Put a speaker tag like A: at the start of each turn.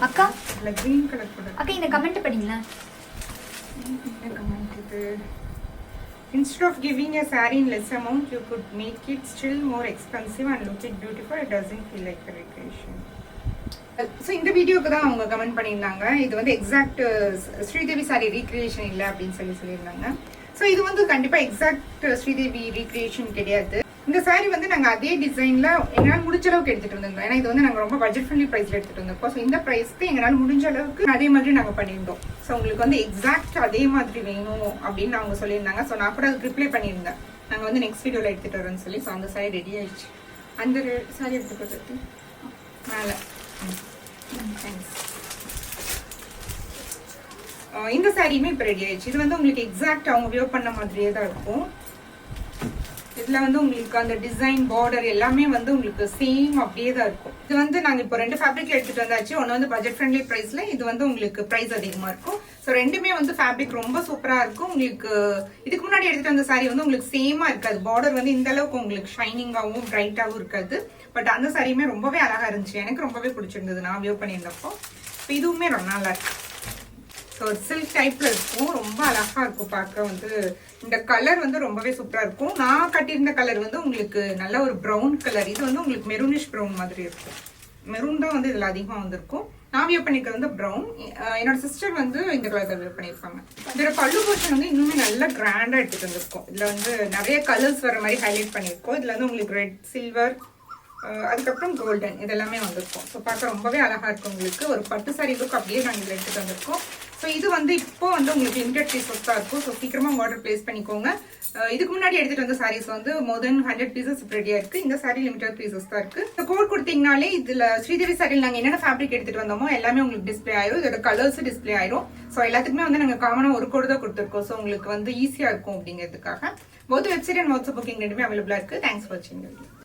A: அக்கா
B: இல்ல green color கூட.
A: அக்கா இந்த கமெண்ட் படிங்களா?
B: என்ன கமெண்ட் இது? Instead of giving a saree in less amount, you could make it still more expensive and look it beautiful. It doesn't feel like a recreation. So இந்த வீடியோக்கு தான் அவங்க கமெண்ட் பண்ணியிருந்தாங்க. இது வந்து எக்ஸாக்ட் ஸ்ரீதேவி சாரி ரீக்ரியேஷன் இல்லை அப்படின்னு சொல்லியிருந்தாங்க. ஸோ இது வந்து கண்டிப்பாக எக்ஸாக்ட் ஸ்ரீதேவி ரீக்ரியேஷன் கிடையாது. இந்த சாரி வந்து நாங்கள் அதே டிசைனில் எங்களால் முடிஞ்ச அளவுக்கு எடுத்துகிட்டு வந்திருந்தோம். ஏன்னா இது வந்து நாங்கள் ரொம்ப பட்ஜெட் ஃப்ரெண்ட்லி ப்ரைஸில் எடுத்துகிட்டு வந்திருக்கோம். ஸோ இந்த ப்ரைஸ்க்கு எங்களால் முடிஞ்ச அளவுக்கு அதே மாதிரி நாங்கள் பண்ணியிருந்தோம். ஸோ உங்களுக்கு வந்து எக்ஸாக்ட் அதே மாதிரி வேணும் அப்படின்னு அவங்க சொல்லியிருந்தாங்க. ஸோ நான் கூட அதுக்கு ரிப்ளை பண்ணியிருந்தேன். நாங்கள் வந்து நெக்ஸ்ட் வீடியோவில் எடுத்துகிட்டு வரோன்னு சொல்லி. ஸோ அந்த சாரி ரெடி ஆயிடுச்சு. அந்த சாரி எடுத்துக்கிறது மேலே இந்த சாரியுமே இப்போ ரெடி ஆயிடுச்சு. இது வந்து உங்களுக்கு எக்ஸாக்ட் அவங்க வியர் பண்ண மாதிரியே தான் இருக்கும். இதுல வந்து உங்களுக்கு அந்த டிசைன் பார்டர் எல்லாமே வந்து உங்களுக்கு சேம் அப்படியே தான் இருக்கும். இது வந்து நாங்க இப்போ 2 ஃபேப்ரிக்ல எடுத்துட்டு வந்தாச்சு. ஒன்னு வந்து பட்ஜெட் ஃப்ரெண்ட்லி பிரைஸ்ல, இது வந்து உங்களுக்கு பிரைஸ் அதிகமா இருக்கும். ஸோ ரெண்டுமே வந்து ஃபேப்ரிக் ரொம்ப சூப்பரா இருக்கும். உங்களுக்கு இதுக்கு முன்னாடி எடுத்துட்டு வந்த சாரி வந்து உங்களுக்கு சேமா இருக்காது. பார்டர் வந்து இந்த அளவுக்கு உங்களுக்கு ஷைனிங்காகவும் பிரைட்டாகவும் இருக்காது. பட் அந்த சாரியுமே ரொம்பவே அழகா இருந்துச்சு. எனக்கு ரொம்பவே பிடிச்சிருந்தது நான் வியர் பண்ணியிருந்தப்போ. இதுவுமே ரொம்ப நல்லா இருக்கு. ஸோ சில்க் டைப்ல இருக்கும். ரொம்ப அழகா இருக்கும் பார்க்க. வந்து இந்த கலர் வந்து ரொம்பவே சூப்பரா இருக்கும். நான் கட்டியிருந்த கலர் வந்து உங்களுக்கு நல்ல ஒரு ப்ரௌன் கலர். இது வந்து உங்களுக்கு மெரூனிஷ் ப்ரௌன் மாதிரி இருக்கும். மெரூன் தான் வந்து இதுல அதிகமா வந்திருக்கும். நான் வியர் பண்ணிக்கிறது வந்து ப்ரௌன். என்னோட சிஸ்டர் வந்து இந்த கலர் வியர் பண்ணியிருப்பாங்க. இதோட பல்லு போர்ஷன் வந்து இன்னுமே நல்லா கிராண்டா எடுத்துட்டு வந்திருக்கும். இதுல வந்து நிறைய கலர்ஸ் வர மாதிரி ஹைலைட் பண்ணியிருக்கோம். இதுல வந்து உங்களுக்கு ரெட், சில்வர், அதுக்கப்புறம் கோல்டன் இதெல்லாமே வந்திருக்கும். ஸோ பார்க்க ரொம்பவே அழகா இருக்கும். உங்களுக்கு ஒரு பட்டு சாரி லுக் அப்படியே நாங்கள் இதில் எடுத்துட்டு வந்திருக்கோம். ஸோ இது வந்து இப்போ வந்து உங்களுக்கு லிமிடெட் பீசஸ் தான் இருக்கும். ஸோ சீக்கிரமா ஆர்டர் பிளேஸ் பண்ணிக்கோங்க. இதுக்கு முன்னாடி எடுத்துட்டு வந்த சாரீஸ் வந்து மோர் தென் 100 பீசஸ் ரெடியா இருக்கு. இந்த சாரி லிமிடெட் பீசஸ் தான் இருக்கு. இந்த கோட் கொடுத்தீங்கனாலே இதுல ஸ்ரீதேவி சாரியில் நாங்கள் என்னென்ன ஃபேப்ரிக் எடுத்துட்டு வந்தோமோ எல்லாமே உங்களுக்கு டிஸ்பிளே ஆயிரும். இதோட கலர்ஸ் டிஸ்பிளே ஆயிரும். ஸோ எல்லாத்துக்குமே வந்து நாங்கள் காமனா ஒரு கோடு தான் கொடுத்துருக்கோம். ஸோ உங்களுக்கு வந்து ஈஸியா இருக்கும் அப்படிங்கிறதுக்காக. Both website and WhatsApp booking ரெண்டுமே அவைலபிளா இருக்கு. தேங்க்ஸ் ஃபார் வாட்சிங்.